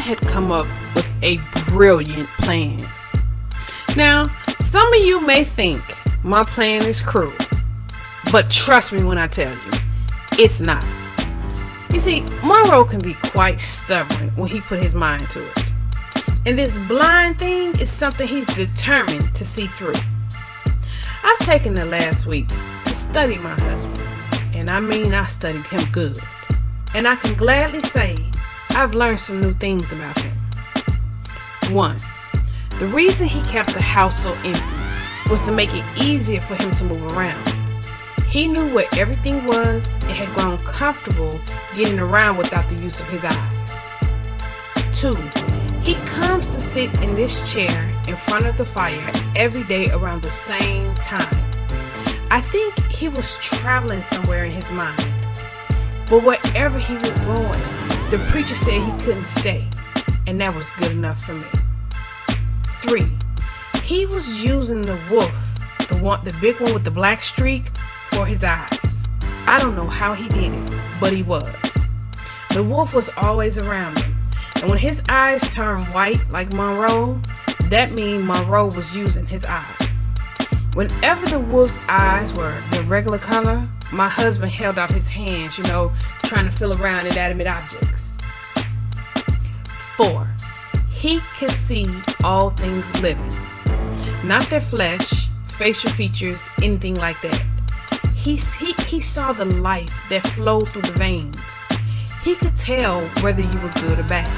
had come up with a brilliant plan. Now, some of you may think my plan is cruel, but trust me when I tell you, it's not. You see, Monroe can be quite stubborn when he put his mind to it. And this blind thing is something he's determined to see through. I've taken the last week to study my husband, and I mean I studied him good. And I can gladly say I've learned some new things about him. 1. The reason he kept the house so empty was to make it easier for him to move around. He knew where everything was and had grown comfortable getting around without the use of his eyes. 2. He comes to sit in this chair in front of the fire every day around the same time. I think he was traveling somewhere in his mind. But wherever he was going, the preacher said he couldn't stay, and that was good enough for me. 3. He was using the wolf, the big one with the black streak, for his eyes. I don't know how he did it, but he was. The wolf was always around him, and when his eyes turned white like Monroe, that means Monroe was using his eyes. Whenever the wolf's eyes were the regular color, my husband held out his hands, trying to feel around inanimate objects. 4. He could see all things living, not their flesh, facial features, anything like that. He saw the life that flowed through the veins. He could tell whether you were good or bad.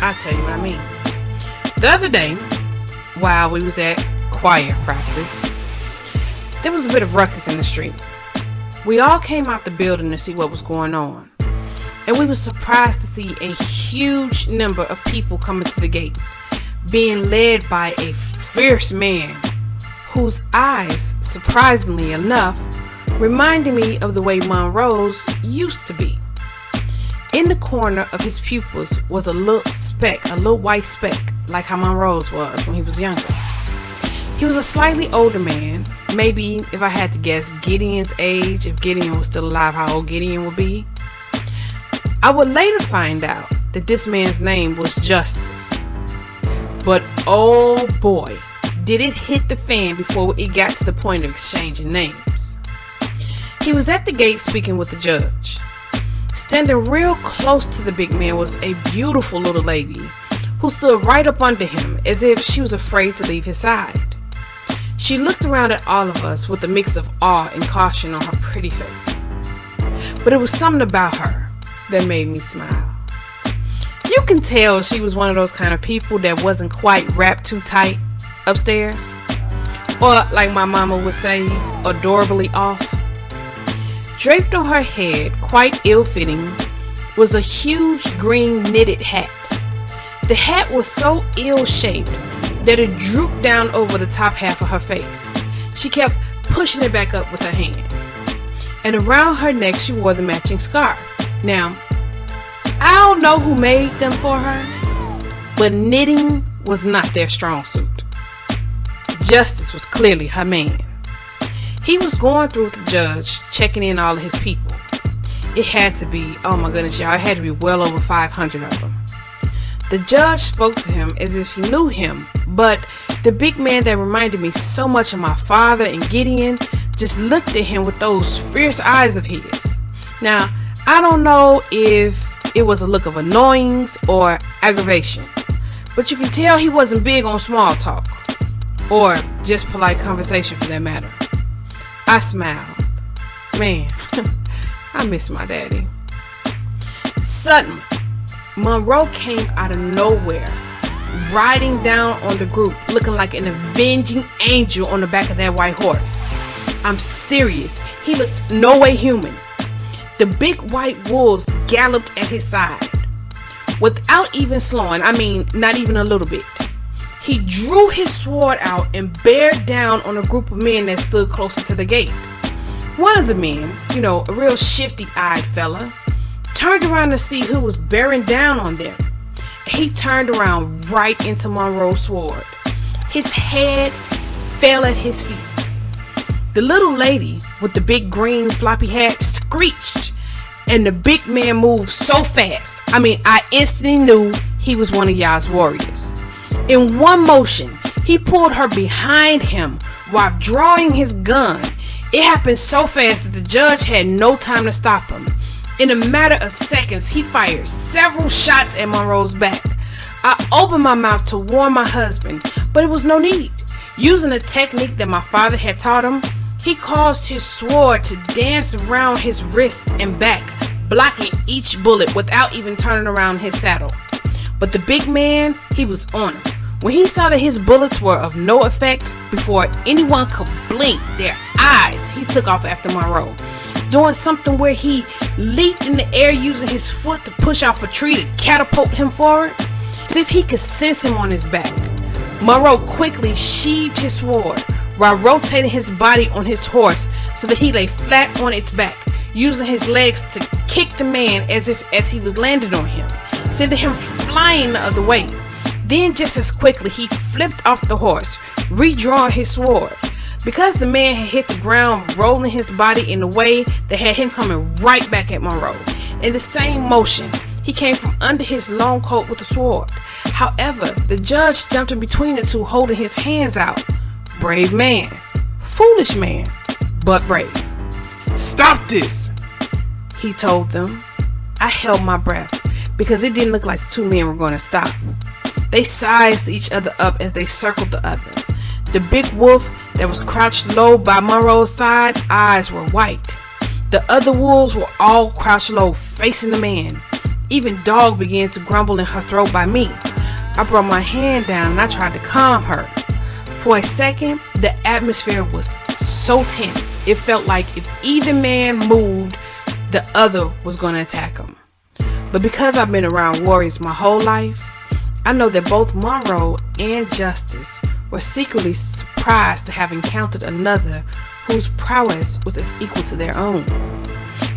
I'll tell you what I mean. The other day, while we was at choir practice, there was a bit of ruckus in the street. We all came out the building to see what was going on, and we were surprised to see a huge number of people coming through the gate, being led by a fierce man whose eyes, surprisingly enough, reminded me of the way Monroe's used to be. In the corner of his pupils was a little white speck, like how Monroe's was when he was younger. He was a slightly older man, maybe, if I had to guess, Gideon's age, if Gideon was still alive, how old Gideon would be. I would later find out that this man's name was Justice. But oh boy, did it hit the fan before it got to the point of exchanging names. He was at the gate speaking with the judge. Standing real close to the big man was a beautiful little lady who stood right up under him as if she was afraid to leave his side. She looked around at all of us with a mix of awe and caution on her pretty face. But it was something about her that made me smile. You can tell she was one of those kind of people that wasn't quite wrapped too tight upstairs. Or, like my mama would say, adorably off. Draped on her head, quite ill-fitting, was a huge green knitted hat. The hat was so ill-shaped that it drooped down over the top half of her face. She kept pushing it back up with her hand. And around her neck she wore the matching scarf. Now, I don't know who made them for her, but knitting was not their strong suit. Justice was clearly her man. He was going through with the judge, checking in all of his people. It had to be, oh my goodness, y'all, it had to be well over 500 of them. The judge spoke to him as if he knew him, but the big man that reminded me so much of my father and Gideon just looked at him with those fierce eyes of his. Now, I don't know if it was a look of annoyance or aggravation, but you can tell he wasn't big on small talk, or just polite conversation for that matter. I smiled. Man, I miss my daddy. Suddenly, Monroe came out of nowhere, riding down on the group, looking like an avenging angel on the back of that white horse. I'm serious. He looked no way human. The big white wolves galloped at his side. Without even slowing, I mean, not even a little bit. He drew his sword out and bared down on a group of men that stood closer to the gate. One of the men, a real shifty-eyed fella, turned around to see who was bearing down on them. He turned around right into Monroe's sword. His head fell at his feet. The little lady with the big green floppy hat screeched, and the big man moved so fast. I instantly knew he was one of Yah's warriors. In one motion, he pulled her behind him while drawing his gun. It happened so fast that the judge had no time to stop him. In a matter of seconds, he fired several shots at Monroe's back. I opened my mouth to warn my husband, but it was no need. Using a technique that my father had taught him, he caused his sword to dance around his wrists and back, blocking each bullet without even turning around his saddle. But the big man, he was on him. When he saw that his bullets were of no effect, before anyone could blink their eyes, he took off after Monroe, doing something where he leaped in the air using his foot to push off a tree to catapult him forward, as if he could sense him on his back. Monroe quickly sheathed his sword while rotating his body on his horse so that he lay flat on its back, using his legs to kick the man as he was landing on him, sending him flying the other way. Then just as quickly he flipped off the horse, redrawing his sword. Because the man had hit the ground, rolling his body in a way that had him coming right back at Monroe. In the same motion, he came from under his long coat with a sword. However, the judge jumped in between the two, holding his hands out. Brave man, foolish man, but brave. "Stop this," he told them. I held my breath because it didn't look like the two men were going to stop. They sized each other up as they circled the other. The big wolf that was crouched low by Monroe's side, eyes were white. The other wolves were all crouched low, facing the man. Even Dog began to grumble in her throat by me. I brought my hand down and I tried to calm her. For a second, the atmosphere was so tense. It felt like if either man moved, the other was going to attack him. But because I've been around warriors my whole life, I know that both Monroe and Justice were secretly surprised to have encountered another whose prowess was as equal to their own.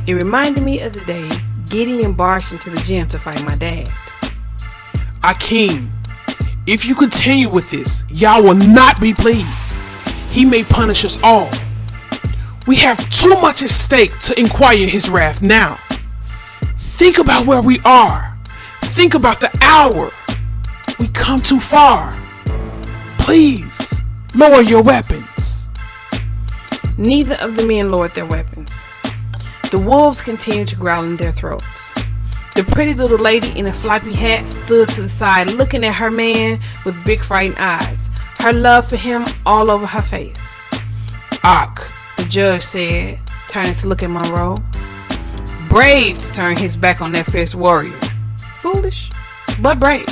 It reminded me of the day Gideon barged into the gym to fight my dad. "Akeem, if you continue with this, Yah will not be pleased. He may punish us all. We have too much at stake to inquire his wrath now. Think about where we are. Think about the hour. We come too far. Please, lower your weapons." Neither of the men lowered their weapons. The wolves continued to growl in their throats. The pretty little lady in a floppy hat stood to the side looking at her man with big frightened eyes, her love for him all over her face. "Ak," the judge said, turning to look at Monroe. Brave to turn his back on that fierce warrior. Foolish, but brave.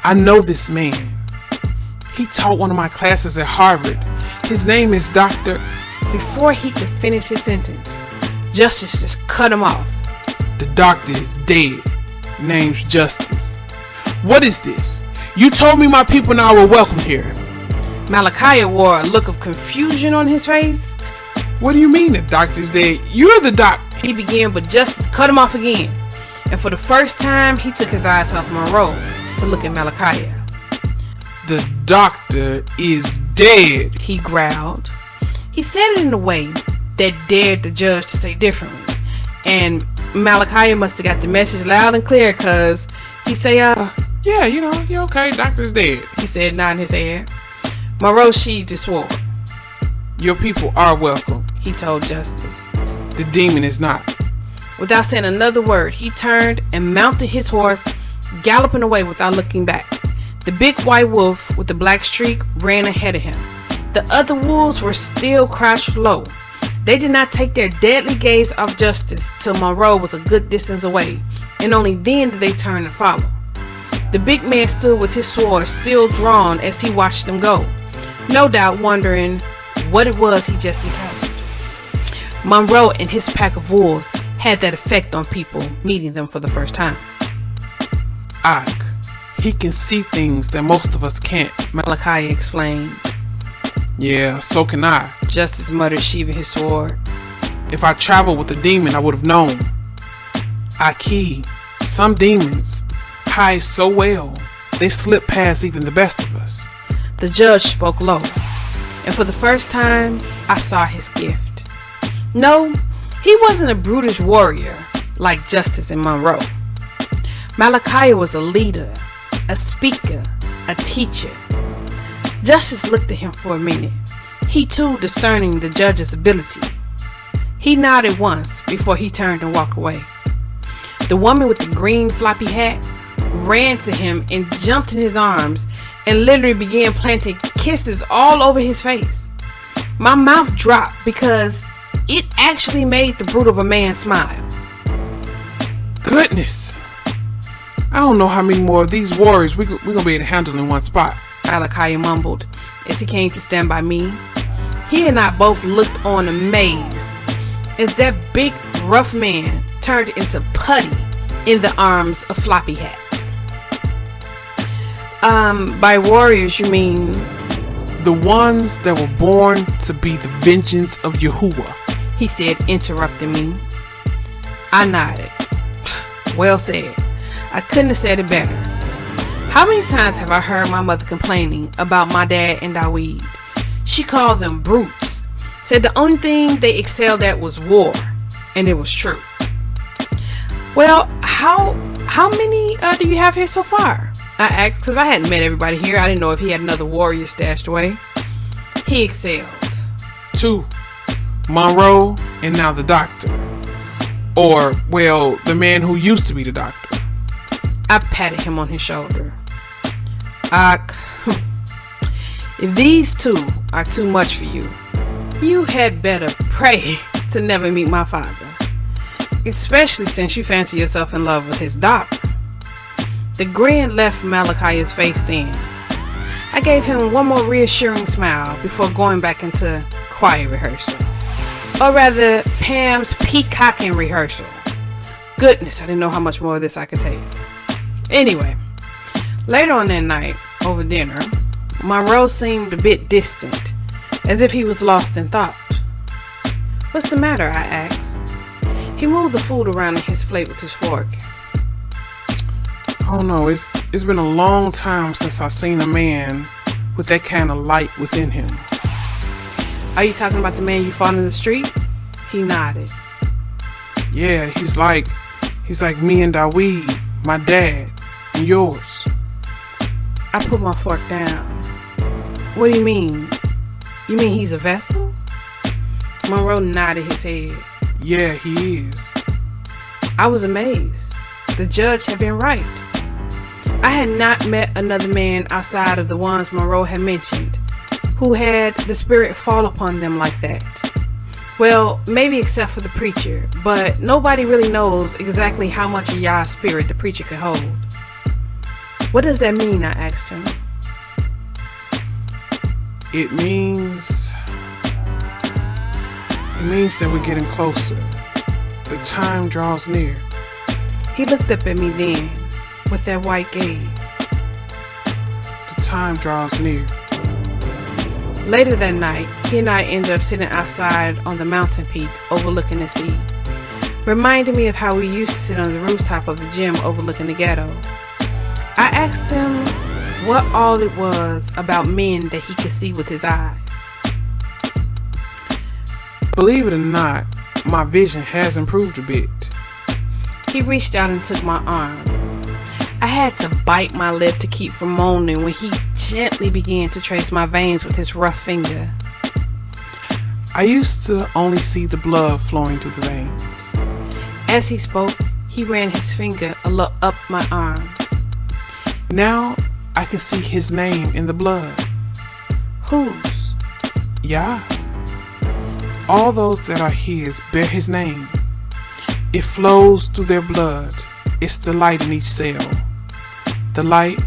"I know this man. He taught one of my classes at Harvard. His name is Dr. Before he could finish his sentence, Justice just cut him off. "The doctor is dead. Name's Justice. What is this? You told me my people now were welcome here." Malachi wore a look of confusion on his face. "What do you mean the doctor's dead? You're the doc..." He began, but Justice cut him off again. And for the first time, he took his eyes off Monroe to look at Malachi. "The doctor is dead," he growled. He said it in a way that dared the judge to say differently. And Malachi must have got the message loud and clear, because he said, "Yeah, you're okay, doctor's dead," he said, nodding his head. Monroe sheathed his sword. "Your people are welcome," he told Justice. "The demon is not." Without saying another word, he turned and mounted his horse, galloping away without looking back. The big white wolf with the black streak ran ahead of him. The other wolves were still crouched low. They did not take their deadly gaze off Justice till Monroe was a good distance away, and only then did they turn and follow. The big man stood with his sword still drawn as he watched them go, no doubt wondering what it was he just encountered. Monroe and his pack of wolves had that effect on people meeting them for the first time. "Ak, he can see things that most of us can't," Malachi explained. "Yeah, so can I," Justice muttered, sheathing his sword. "If I traveled with a demon, I would have known. Aki, some demons hide so well, they slip past even the best of us." The judge spoke low, and for the first time, I saw his gift. No, he wasn't a brutish warrior like Justice and Monroe, Malachi was a leader, a speaker, a teacher. Justice looked at him for a minute, he too discerning the judge's ability. He nodded once before he turned and walked away. The woman with the green floppy hat ran to him and jumped in his arms and literally began planting kisses all over his face. My mouth dropped because it actually made the brute of a man smile. Goodness. I don't know how many more of these warriors we're going to be able to handle in one spot, Malachi mumbled as he came to stand by me. He and I both looked on amazed as that big rough man turned into putty in the arms of Floppy Hat. By warriors you mean? The ones that were born to be the vengeance of Yahuwah, he said, interrupting me. I nodded. Well said. I couldn't have said it better. How many times have I heard my mother complaining about my dad and Daweed? She called them brutes. Said the only thing they excelled at was war. And it was true. Well, how many do you have here so far? I asked because I hadn't met everybody here. I didn't know if he had another warrior stashed away. He excelled. 2. Monroe and now the doctor. Or, well, the man who used to be the doctor. I patted him on his shoulder. If these two are too much for you, you had better pray to never meet my father. Especially since you fancy yourself in love with his daughter. The grin left Malachi's face then. I gave him one more reassuring smile before going back into choir rehearsal. Or rather, Pam's peacocking rehearsal. Goodness, I didn't know how much more of this I could take. Anyway, later on that night, over dinner, Monroe seemed a bit distant, as if he was lost in thought. What's the matter? I asked. He moved the food around in his plate with his fork. Oh no, it's been a long time since I've seen a man with that kind of light within him. Are you talking about the man you fought in the street? He nodded. Yeah, he's like me and Daweed, my dad, and yours. I put my fork down. What do you mean? You mean he's a vessel? Monroe nodded his head. Yeah, he is. I was amazed. The judge had been right. I had not met another man outside of the ones Monroe had mentioned who had the spirit fall upon them like that. Well, maybe except for the preacher, but nobody really knows exactly how much of Yah's spirit the preacher could hold. What does that mean? I asked him. It means that we're getting closer. The time draws near. He looked up at me then with that white gaze. The time draws near. Later that night, he and I ended up sitting outside on the mountain peak overlooking the sea. Reminded me of how we used to sit on the rooftop of the gym overlooking the ghetto. I asked him what all it was about men that he could see with his eyes. Believe it or not, my vision has improved a bit. He reached out and took my arm. I had to bite my lip to keep from moaning when he gently began to trace my veins with his rough finger. I used to only see the blood flowing through the veins. As he spoke, he ran his finger up my arm. Now I can see his name in the blood. Whose? Yah's. All those that are his bear his name. It flows through their blood. It's the light in each cell. The light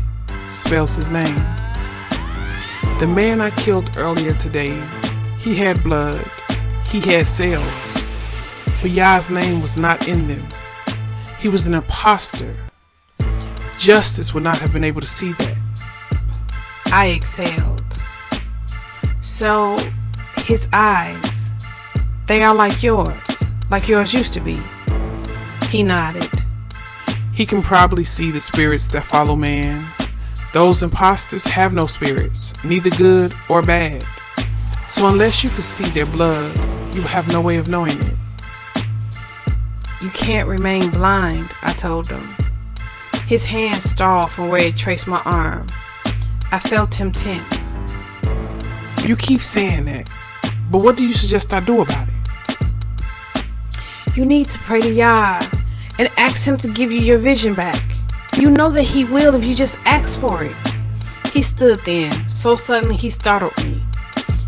spells his name. The man I killed earlier today, he had blood. He had cells. But Yah's name was not in them. He was an imposter. Justice would not have been able to see that. I exhaled. So, his eyes, they are like yours used to be. He nodded. He can probably see the spirits that follow man. Those imposters have no spirits, neither good or bad. So unless you could see their blood, you have no way of knowing it. You can't remain blind, I told him. His hand stalled from where it traced my arm. I felt him tense. You keep saying that, but what do you suggest I do about it? You need to pray to Yah and ask him to give you your vision back. You know that he will if you just ask for it. He stood then, so suddenly he startled me.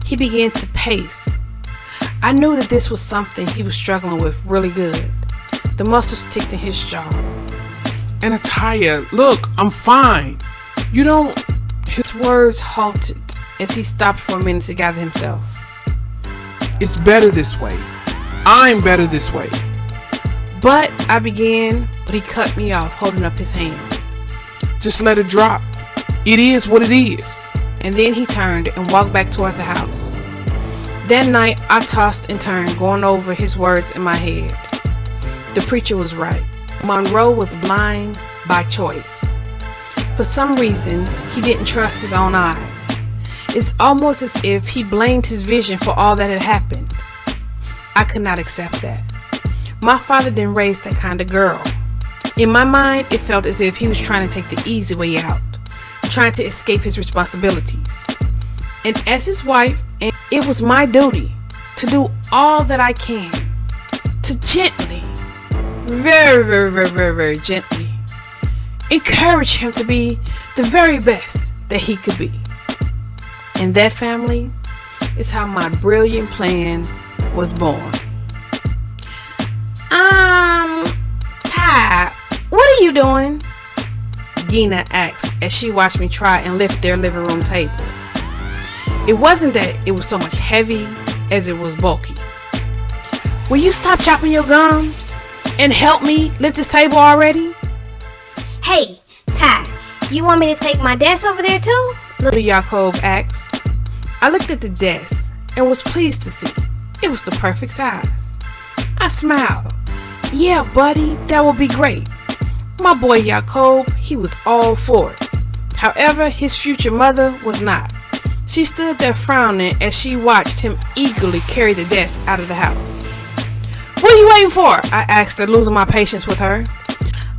He began to pace. I knew that this was something he was struggling with really good. The muscles ticked in his jaw. Anataya, look, I'm fine. You don't... His words halted as he stopped for a minute to gather himself. It's better this way. I'm better this way. But I began, but he cut me off, holding up his hand. Just let it drop. It is what it is. And then he turned and walked back toward the house. That night, I tossed and turned, going over his words in my head. The preacher was right. Monroe was blind by choice. For some reason, he didn't trust his own eyes. It's almost as if he blamed his vision for all that had happened. I could not accept that. My father didn't raise that kind of girl. In my mind, it felt as if he was trying to take the easy way out, trying to escape his responsibilities. And as his wife, it was my duty to do all that I can to gently, very gently encourage him to be the very best that he could be. And that, family, is how my brilliant plan was born. Ty, what are you doing? Gina asked as she watched me try and lift their living room table. It wasn't that it was so much heavy as it was bulky. Will you stop chopping your gums and help me lift this table already? Hey, Ty, you want me to take my desk over there too? Little Jacob asked. I looked at the desk and was pleased to see it was the perfect size. I smiled. Yeah, buddy, that would be great. My boy Jacob, he was all for it. However, his future mother was not. She stood there frowning as she watched him eagerly carry the desk out of the house. What are you waiting for? I asked her, losing my patience with her.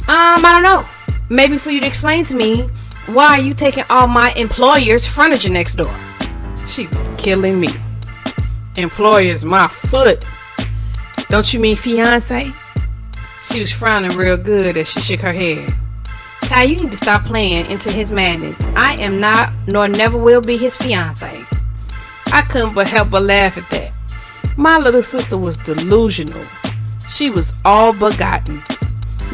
I don't know. Maybe for you to explain to me, why are you taking all my employer's furniture next door? She was killing me. Employer's my foot. Don't you mean fiance? She was frowning real good as she shook her head. Ty, you need to stop playing into his madness. I am not, nor never will be his fiance. I couldn't but help but laugh at that. My little sister was delusional. She was all but gotten.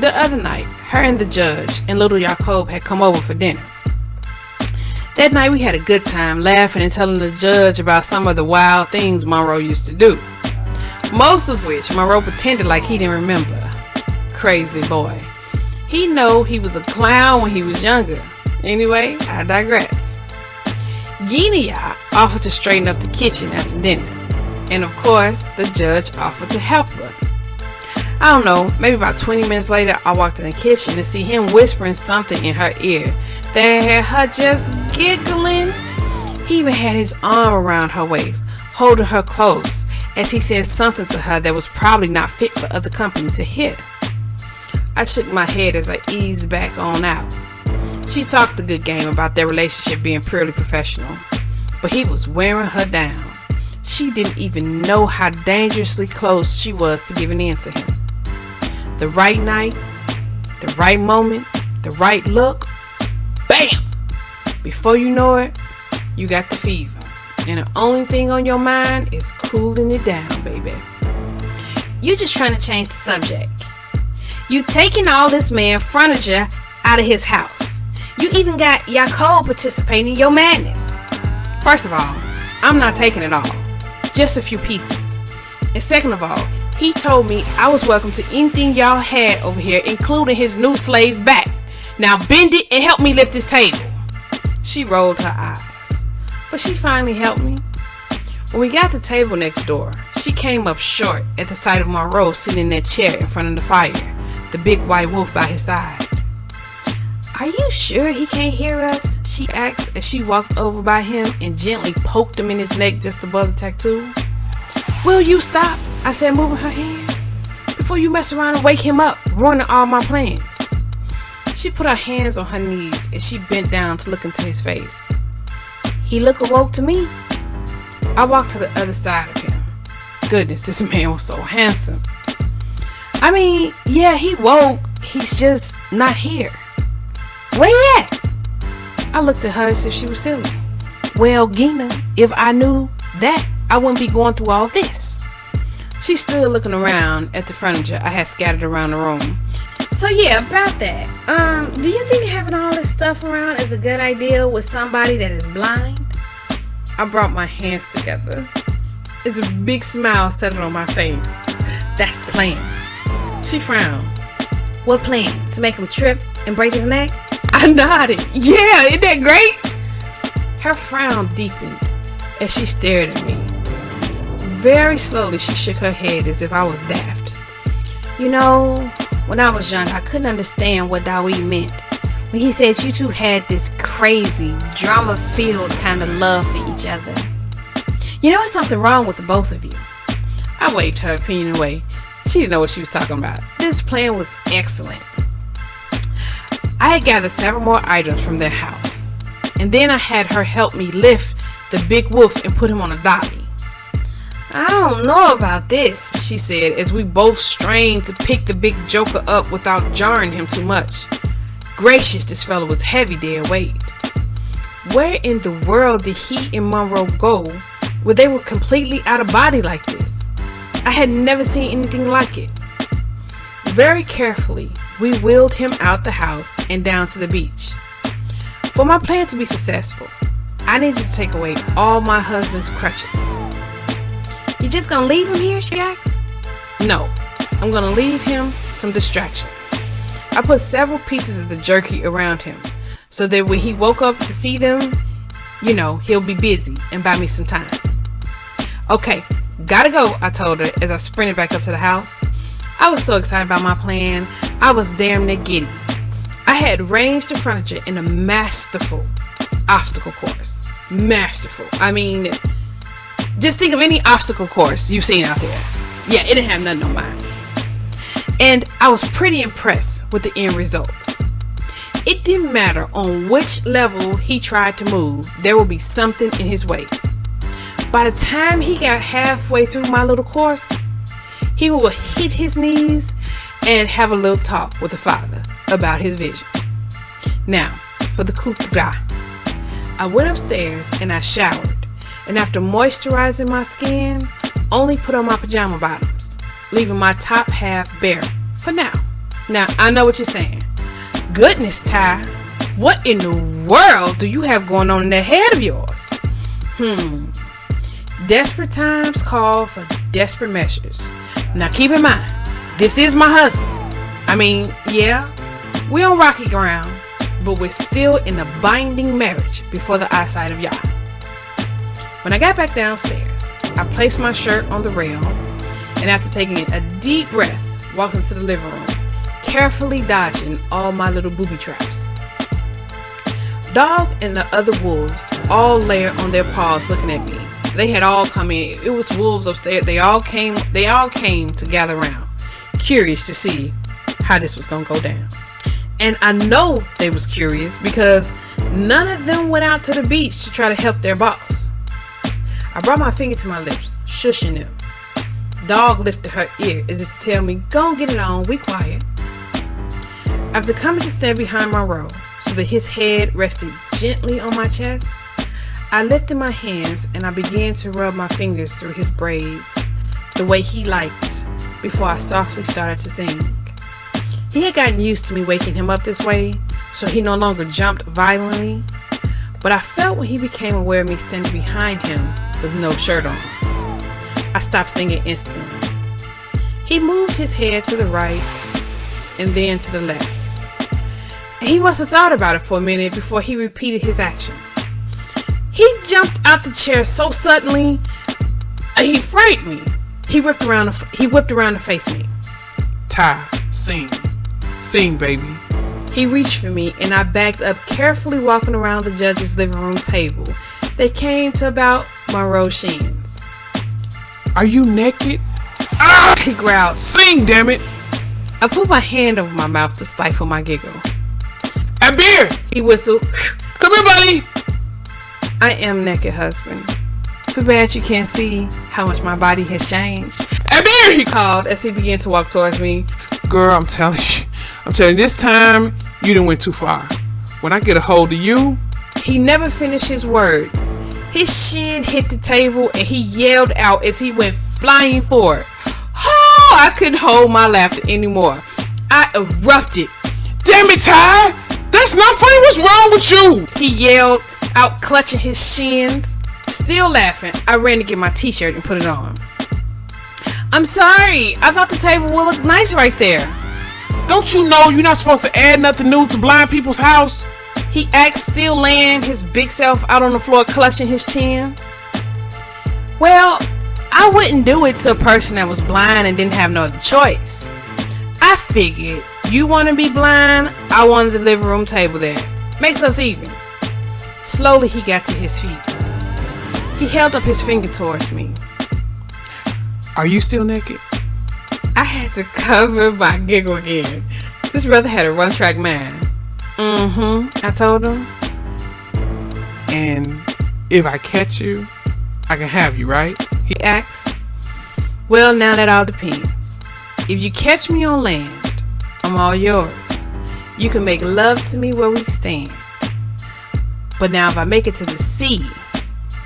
The other night, her and the judge and little Jacob had come over for dinner. That night we had a good time laughing and telling the judge about some of the wild things Monroe used to do. Most of which Monroe pretended like he didn't remember. Crazy boy. He know he was a clown when he was younger. Anyway, I digress. Genia offered to straighten up the kitchen after dinner. And of course, the judge offered to help her. I don't know, maybe about 20 minutes later, I walked in the kitchen to see him whispering something in her ear that had her just giggling. He even had his arm around her waist, holding her close as he said something to her that was probably not fit for other company to hear. I shook my head as I eased back on out. She talked a good game about their relationship being purely professional, but he was wearing her down. She didn't even know how dangerously close she was to giving in to him. The right night, the right moment, the right look, bam! Before you know it, you got the fever. And the only thing on your mind is cooling it down, baby. You just trying to change the subject. You taking all this man furniture out of his house. You even got Jacob participating in your madness. First of all, I'm not taking it all. Just a few pieces. And second of all, he told me I was welcome to anything y'all had over here, including his new slave's back. Now bend it and help me lift this table. She rolled her eyes, but she finally helped me. When we got to the table next door, she came up short at the sight of Monroe sitting in that chair in front of the fire, the big white wolf by his side. Are you sure he can't hear us? She asked as she walked over by him and gently poked him in his neck just above the tattoo. Will you stop? I said, moving her hand. Before you mess around and wake him up, ruining all my plans. She put her hands on her knees and she bent down to look into his face. He looked awoke to me. I walked to the other side of him. Goodness, this man was so handsome. I mean, yeah, he woke. He's just not here. Where he at? I looked at her as if she was silly. Well, Gina, if I knew that, I wouldn't be going through all this. She stood looking around at the furniture I had scattered around the room. So yeah, about that. Do you think having all this stuff around is a good idea with somebody that is blind? I brought my hands together. It's a big smile settled on my face. That's the plan. She frowned. What plan? To make him trip and break his neck? I nodded. Yeah, isn't that great? Her frown deepened as she stared at me. Very slowly, she shook her head as if I was daft. You know, when I was young, I couldn't understand what Dawee meant when he said you two had this crazy, drama-filled kind of love for each other. You know, there's something wrong with the both of you. I waved her opinion away. She didn't know what she was talking about. This plan was excellent. I had gathered several more items from their house, and then I had her help me lift the big wolf and put him on a dolly. I don't know about this, she said as we both strained to pick the big joker up without jarring him too much. Gracious, this fellow was heavy dead weight. Where in the world did he and Monroe go where they were completely out of body like this? I had never seen anything like it. Very carefully, we wheeled him out the house and down to the beach. For my plan to be successful, I needed to take away all my husband's crutches. You just gonna leave him here? She asked. No, I'm gonna leave him some distractions. I put several pieces of the jerky around him so that when he woke up to see them, you know, he'll be busy and buy me some time. Okay, gotta go, I told her as I sprinted back up to the house. I was so excited about my plan, I was damn near giddy. I had arranged the furniture in a masterful obstacle course. Masterful. I mean, just think of any obstacle course you've seen out there. Yeah, it didn't have nothing on mine. And I was pretty impressed with the end results. It didn't matter on which level he tried to move, there would be something in his way. By the time he got halfway through my little course, he would hit his knees and have a little talk with the father about his vision. Now, for the coup de grace. I went upstairs and I showered, and after moisturizing my skin, only put on my pajama bottoms, leaving my top half bare for now. Now, I know what you're saying. Goodness, Ty, what in the world do you have going on in that head of yours? Desperate times call for desperate measures. Now keep in mind, this is my husband. I mean, yeah, we're on rocky ground, but we're still in a binding marriage before the eyesight of Yah. When I got back downstairs, I placed my shirt on the rail, and after taking a deep breath, walked into the living room, carefully dodging all my little booby traps. Dog and the other wolves all lay on their paws looking at me. They had all come in. It was wolves upstairs. They all came to gather around, curious to see how this was gonna go down. And I know they was curious because none of them went out to the beach to try to help their boss. I brought my finger to my lips, shushing them. Dog lifted her ear as if to tell me, "Go get it on, we quiet." After coming to stand behind Monroe so that his head rested gently on my chest, I lifted my hands and I began to rub my fingers through his braids the way he liked before I softly started to sing. He had gotten used to me waking him up this way, so he no longer jumped violently, but I felt when he became aware of me standing behind him with no shirt on. I stopped singing instantly. He moved his head to the right and then to the left. He must have thought about it for a minute before he repeated his action. He jumped out the chair so suddenly, he frightened me. He whipped around to face me. Ty, sing, baby. He reached for me and I backed up, carefully walking around the judge's living room table. They came to about Monroe's shins. Are you naked? He growled. Sing, damn it! I put my hand over my mouth to stifle my giggle. A beer! He whistled. Come here, buddy! I am naked, husband. Too bad you can't see how much my body has changed. A beer! He called as he began to walk towards me. Girl, I'm telling you, this time you done went too far. When I get a hold of you. He never finished his words. His shin hit the table and he yelled out as he went flying forward. Oh, I couldn't hold my laughter anymore. I erupted. Damn it, Ty! That's not funny. What's wrong with you? He yelled out, clutching his shins. Still laughing, I ran to get my t-shirt and put it on. I'm sorry. I thought the table would look nice right there. Don't you know you're not supposed to add nothing new to blind people's house? He asked, still laying his big self out on the floor, clutching his chin. Well, I wouldn't do it to a person that was blind and didn't have no other choice. I figured you want to be blind, I wanted the living room table there. Makes us even. Slowly he got to his feet. He held up his finger towards me. Are you still naked? I had to cover my giggle again. This brother had a one-track mind. I told him. And if I catch you, I can have you, right? He asked. Well, now that all depends. If you catch me on land, I'm all yours. You can make love to me where we stand. But now if I make it to the sea,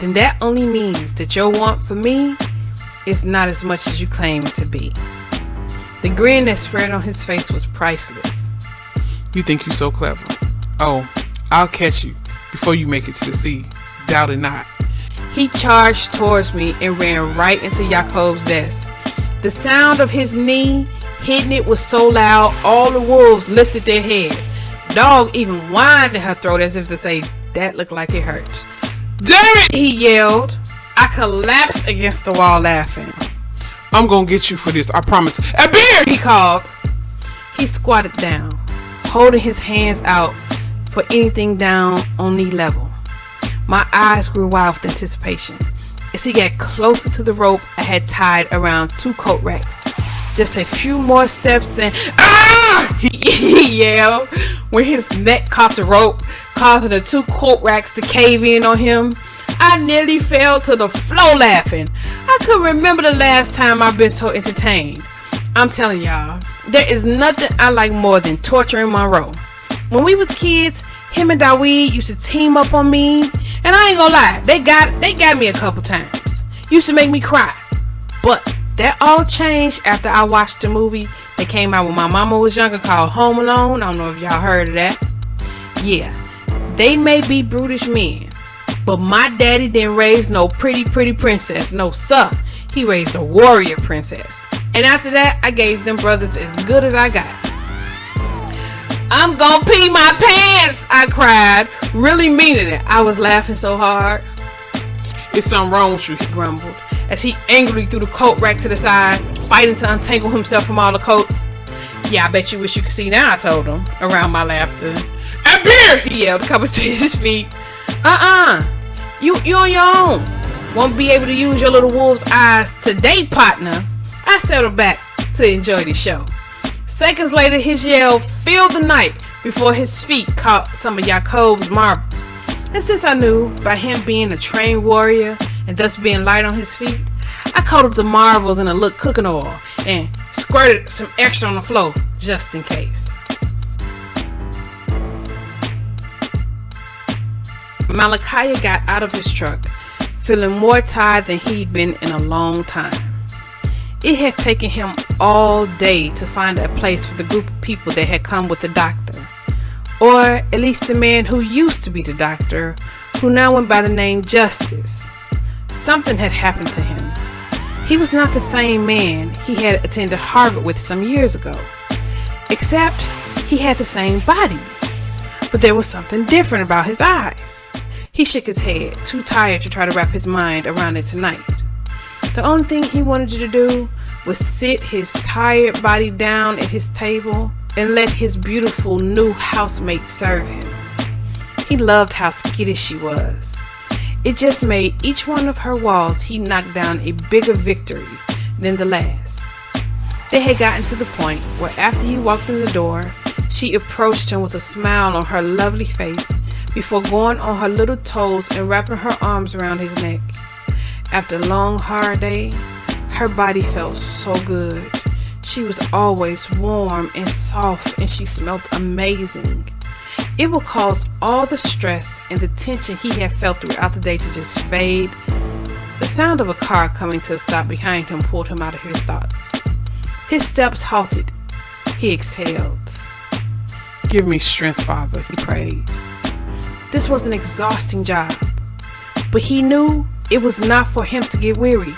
then that only means that your want for me is not as much as you claim it to be. The grin that spread on his face was priceless. You think you're so clever. Oh, I'll catch you before you make it to the sea. Doubt it not. He charged towards me and ran right into Jacob's desk. The sound of his knee hitting it was so loud, all the wolves lifted their head. Dog even whined in her throat as if to say, that looked like it hurt. Damn it! He yelled. I collapsed against the wall laughing. I'm gonna get you for this, I promise. A beer! He called. He squatted down, holding his hands out for anything down on knee level. My eyes grew wide with anticipation. As he got closer to the rope I had tied around 2 coat racks. Just a few more steps and ah! He yelled when his neck caught the rope, causing the 2 coat racks to cave in on him. I nearly fell to the floor laughing. I couldn't remember the last time I've been so entertained. I'm telling y'all, there is nothing I like more than torturing Monroe. When we was kids, him and Dawid used to team up on me, and I ain't gonna lie, they got me a couple times. Used to make me cry. But that all changed after I watched the movie that came out when my mama was younger called Home Alone. I don't know if y'all heard of that. Yeah, they may be brutish men, but my daddy didn't raise no pretty princess. No sir, he raised a warrior princess. And after that, I gave them brothers as good as I got. I'm gonna pee my pants, I cried, really meaning it. I was laughing so hard. It's something wrong with you, He grumbled as he angrily threw the coat rack to the side, fighting to untangle himself from all the coats. Yeah, I bet you wish you could see now, I told him, around my laughter. A beer! He yelled, coming to his feet. You on your own. Won't be able to use your little wolf's eyes today, partner. I settled back to enjoy the show. Seconds later, his yell filled the night before his feet caught some of Jacob's marbles. And since I knew, by him being a trained warrior and thus being light on his feet, I caught up the marbles in a little cooking oil and squirted some extra on the floor just in case. Malachi got out of his truck, feeling more tired than he'd been in a long time. It had taken him all day to find a place for the group of people that had come with the doctor. Or at least the man who used to be the doctor, who now went by the name Justice. Something had happened to him. He was not the same man he had attended Harvard with some years ago. Except he had the same body. But there was something different about his eyes. He shook his head, too tired to try to wrap his mind around it tonight. The only thing he wanted to do was sit his tired body down at his table and let his beautiful new housemate serve him. He loved how skittish she was. It just made each one of her walls he knocked down a bigger victory than the last. They had gotten to the point where after he walked in the door, She approached him with a smile on her lovely face before going on her little toes and wrapping her arms around his neck. After a long, hard day, her body felt so good. She was always warm and soft, and she smelled amazing. It would cause all the stress and the tension he had felt throughout the day to just fade. The sound of a car coming to a stop behind him pulled him out of his thoughts. His steps halted. He exhaled. Give me strength, Father, He prayed. This was an exhausting job, but he knew it was not for him to get weary.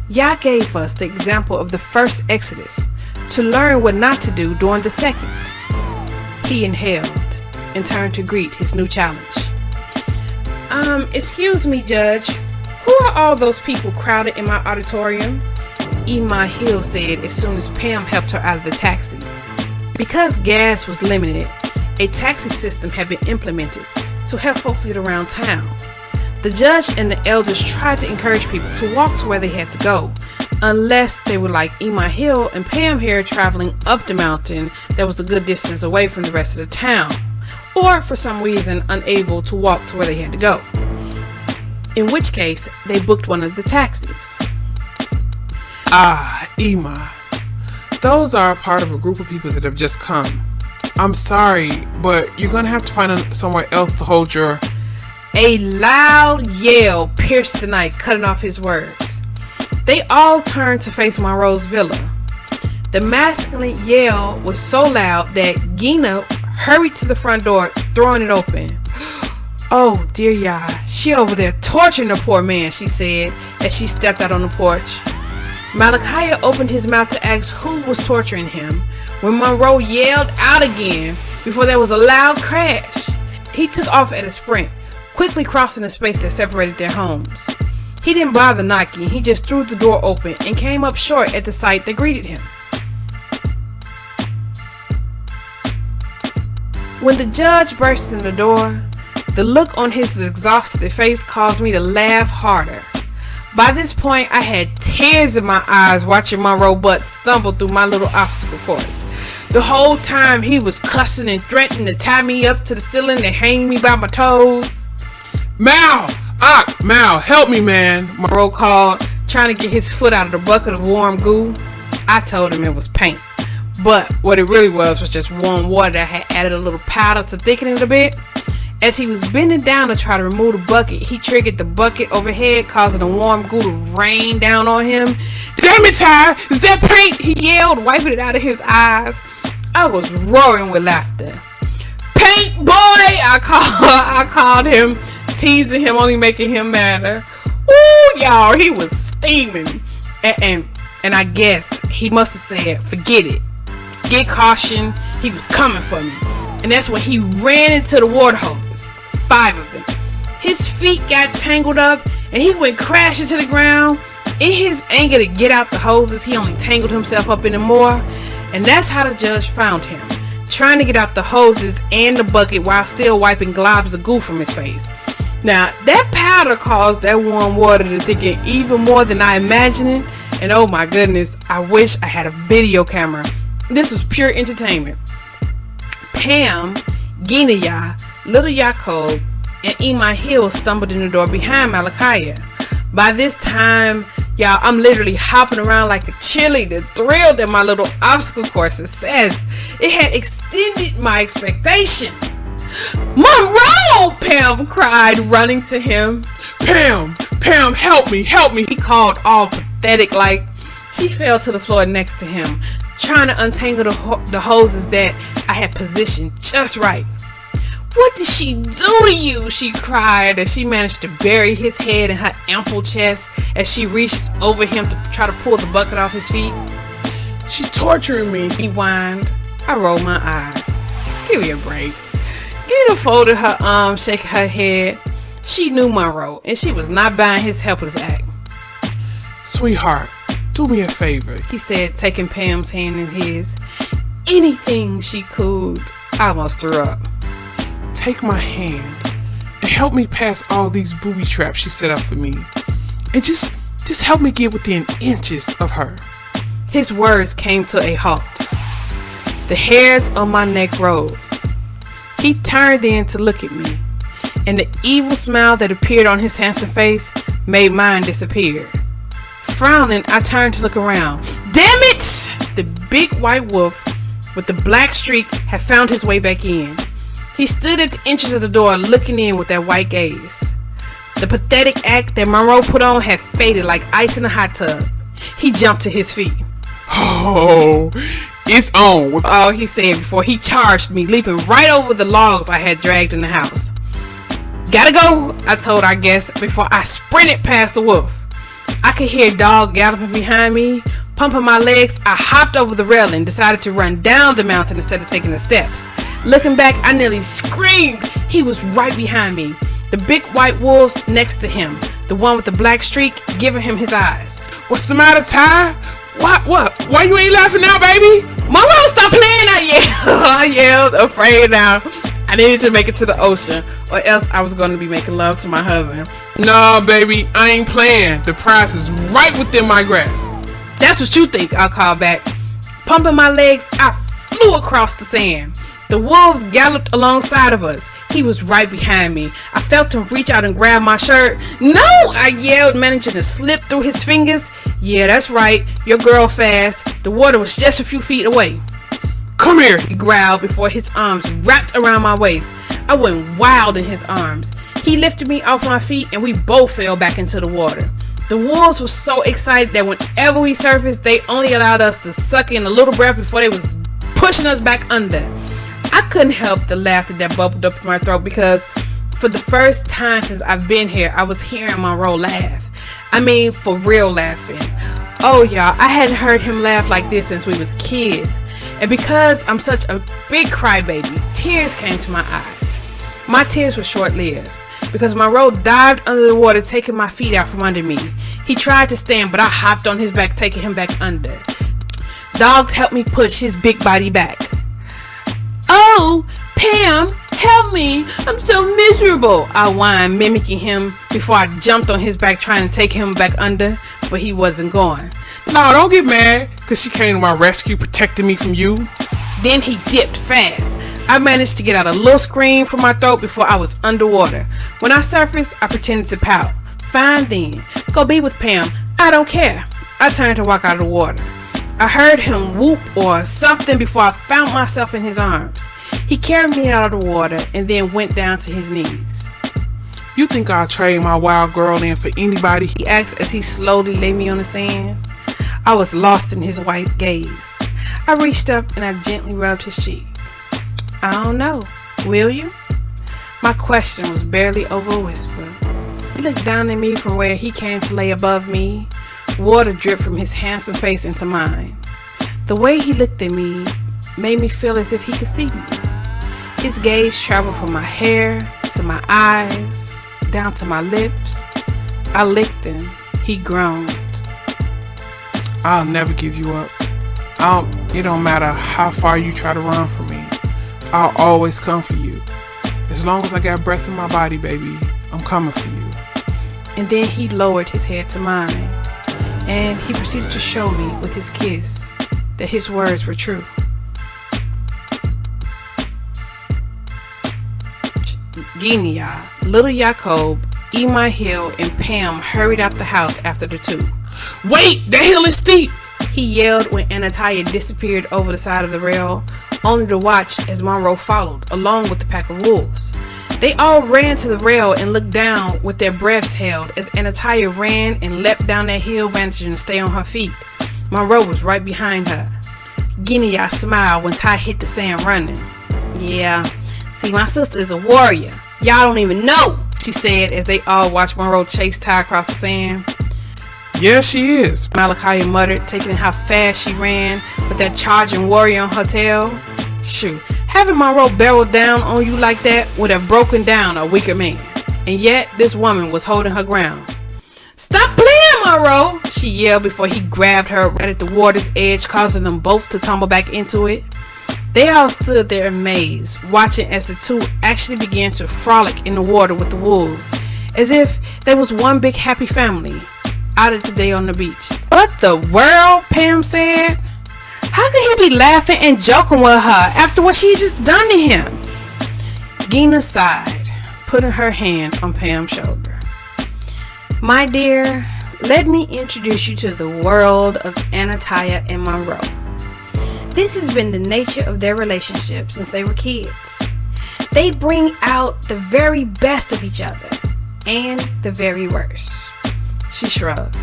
Yah gave us the example of the first Exodus to learn what not to do during the second. He inhaled and turned to greet his new challenge. Excuse me, Judge. Who are all those people crowded in my auditorium? Ema Hill said as soon as Pam helped her out of the taxi. Because gas was limited, a taxi system had been implemented to help folks get around town. The judge and the elders tried to encourage people to walk to where they had to go, unless they were like Ema Hill and Pam here traveling up the mountain that was a good distance away from the rest of the town, or for some reason unable to walk to where they had to go. In which case, they booked one of the taxis. Ema. Those are a part of a group of people that have just come. I'm sorry, but you're gonna have to find somewhere else to hold your... A loud yell pierced the night, cutting off his words. They all turned to face Monroe's villa. The masculine yell was so loud that Gina hurried to the front door, throwing it open. Oh, dear Yah, she over there torturing the poor man, she said as she stepped out on the porch. Malachi opened his mouth to ask who was torturing him when Monroe yelled out again before there was a loud crash. He took off at a sprint, quickly crossing the space that separated their homes. He didn't bother knocking, he just threw the door open and came up short at the sight that greeted him. When the judge burst in the door, the look on his exhausted face caused me to laugh harder. By this point, I had tears in my eyes watching Monroe Butt stumble through my little obstacle course. The whole time he was cussing and threatening to tie me up to the ceiling and hang me by my toes. Mal, help me, man. Monroe called, trying to get his foot out of the bucket of warm goo. I told him it was paint, but what it really was just warm water that had added a little powder to thicken it a bit. As he was bending down to try to remove the bucket, he triggered the bucket overhead, causing the warm goo to rain down on him. Damn it, Ty! Is that paint? He yelled, wiping it out of his eyes. I was roaring with laughter. Paint boy! I called him, teasing him, only making him madder. Woo, y'all, he was steaming. And I guess he must have said, forget it. Get caution, he was coming for me. And that's when he ran into the water hoses, 5 of them. His feet got tangled up and he went crashing to the ground. In his anger to get out the hoses, he only tangled himself up in more. And that's how the judge found him, trying to get out the hoses and the bucket while still wiping globs of goo from his face. Now, that powder caused that warm water to thicken even more than I imagined. And oh my goodness, I wish I had a video camera. This was pure entertainment. Pam, Gina, Little Yaakov, and Ema Hill stumbled in the door behind Malachi. By this time, y'all, I'm literally hopping around like a cheerleader, thrilled at my little obstacle course success. It had extended my expectation. Monroe! Pam cried, running to him. Pam, help me. He called, all pathetic like. She fell to the floor next to him, trying to untangle the hoses that I had positioned just right. What did she do to you? She cried as she managed to bury his head in her ample chest as she reached over him to try to pull the bucket off his feet. She torturing me, he whined. I rolled my eyes. Give me a break. Gina folded her arms, shaking her head. She knew Monroe, and she was not buying his helpless act. Sweetheart, do me a favor, he said, taking Pam's hand in his. Anything she cooed. I almost threw up. Take my hand and help me past all these booby traps she set up for me. And just help me get within inches of her. His words came to a halt. The hairs on my neck rose. He turned then to look at me, and the evil smile that appeared on his handsome face made mine disappear. Frowning, I turned to look around. Damn it! The big white wolf with the black streak had found his way back in. He stood at the entrance of the door looking in with that white gaze. The pathetic act that Monroe put on had faded like ice in a hot tub. He jumped to his feet. Oh, it's on, was all he said before he charged me, leaping right over the logs I had dragged in the house. Gotta go, I told our guest before I sprinted past the wolf. I could hear Dog galloping behind me. Pumping my legs, I hopped over the railing, decided to run down the mountain instead of taking the steps. Looking back, I nearly screamed. He was right behind me. The big white wolves next to him, the one with the black streak giving him his eyes. What's the matter, Ty? What? Why you ain't laughing now, baby? Monroe, stop playing! I yelled, afraid now. I needed to make it to the ocean, or else I was going to be making love to my husband. Nah, baby, I ain't playing. The prize is right within my grasp. That's what you think, I called back. Pumping my legs, I flew across the sand. The wolves galloped alongside of us. He was right behind me. I felt him reach out and grab my shirt. No, I yelled, managing to slip through his fingers. Yeah, that's right. Your girl fast. The water was just a few feet away. Come here, he growled before his arms wrapped around my waist. I went wild in his arms. He lifted me off my feet and we both fell back into the water. The wolves were so excited that whenever we surfaced, they only allowed us to suck in a little breath before they was pushing us back under. I couldn't help the laughter that bubbled up in my throat because for the first time since I've been here, I was hearing Monroe laugh. I mean, for real laughing. Oh y'all, I hadn't heard him laugh like this since we was kids. And because I'm such a big crybaby, tears came to my eyes. My tears were short-lived because Monroe dived under the water, taking my feet out from under me. He tried to stand, but I hopped on his back, taking him back under. Dogs helped me push his big body back. Oh, Pam, help me. I'm so miserable, I whined, mimicking him before I jumped on his back, trying to take him back under, but he wasn't going. No, don't get mad, because she came to my rescue, protecting me from you. Then he dipped fast. I managed to get out a little scream from my throat before I was underwater. When I surfaced, I pretended to pout. Fine then. Go be with Pam. I don't care. I turned to walk out of the water. I heard him whoop or something before I found myself in his arms. He carried me out of the water and then went down to his knees. You think I'll trade my wild girl in for anybody? He asked as he slowly laid me on the sand. I was lost in his white gaze. I reached up and I gently rubbed his cheek. I don't know. Will you? My question was barely over a whisper. He looked down at me from where he came to lay above me. Water dripped from his handsome face into mine. The way he looked at me made me feel as if he could see me. His gaze traveled from my hair to my eyes, down to my lips. I licked him. He groaned. I'll never give you up. It don't matter how far you try to run from me. I'll always come for you. As long as I got breath in my body, baby, I'm coming for you. And then he lowered his head to mine, and he proceeded to show me with his kiss that his words were true. Genia, little Jacob, Emma Hill, and Pam hurried out the house after the two. Wait, the hill is steep! He yelled when Anatolia disappeared over the side of the rail, only to watch as Monroe followed, along with the pack of wolves. They all ran to the rail and looked down with their breaths held as Anatolia ran and leapt down that hill, managing to stay on her feet. Monroe was right behind her. Genia smiled when Ty hit the sand running. Yeah, see, my sister is a warrior. Y'all don't even know, she said as they all watched Monroe chase Ty across the sand. Yeah, she is, Malachi muttered, taking in how fast she ran with that charging warrior on her tail. Shoot, having Monroe barrel down on you like that would have broken down a weaker man. And yet, this woman was holding her ground. Stop playing, Monroe, she yelled before he grabbed her right at the water's edge, causing them both to tumble back into it. They all stood there amazed, watching as the two actually began to frolic in the water with the wolves, as if they was one big happy family out of the day on the beach. What the world? Pam said. How could he be laughing and joking with her after what she just done to him? Gina sighed, putting her hand on Pam's shoulder. My dear, let me introduce you to the world of Anataya and Monroe. This has been the nature of their relationship since they were kids. They bring out the very best of each other and the very worst. She shrugged.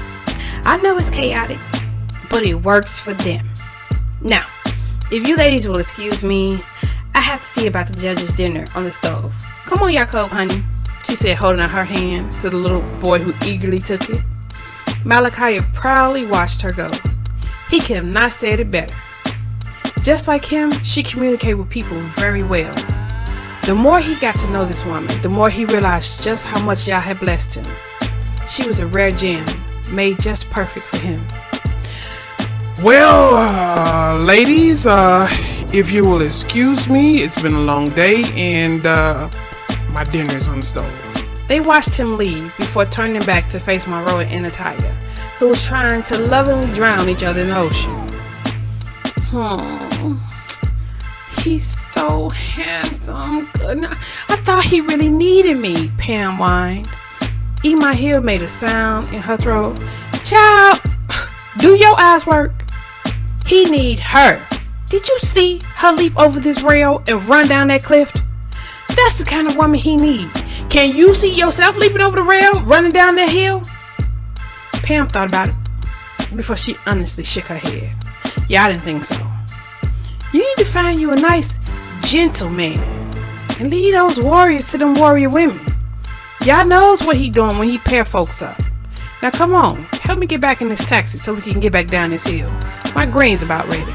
I know it's chaotic, but it works for them. Now, if you ladies will excuse me, I have to see about the judge's dinner on the stove. Come on, Jacob, honey, she said, holding out her hand to the little boy who eagerly took it. Malachi proudly watched her go. He could have not said it better. Just like him, she communicated with people very well. The more he got to know this woman, the more he realized just how much Yah had blessed him. She was a rare gem, made just perfect for him. Well, ladies, if you will excuse me, it's been a long day and my dinner is on the stove. They watched him leave before turning back to face Monroe and Anataya, who was trying to lovingly drown each other in the ocean. He's so handsome. Good. I thought he really needed me, Pam whined. Ema Hill made a sound in her throat. Child, do your eyes work? He need her. Did you see her leap over this rail and run down that cliff? That's the kind of woman he need. Can you see yourself leaping over the rail, running down that hill? Pam thought about it before she honestly shook her head. Yeah, I didn't think so. You need to find you a nice, gentle man and lead those warriors to them warrior women. Y'all knows what he doing when he pair folks up. Now come on, help me get back in this taxi so we can get back down this hill. My green's about ready.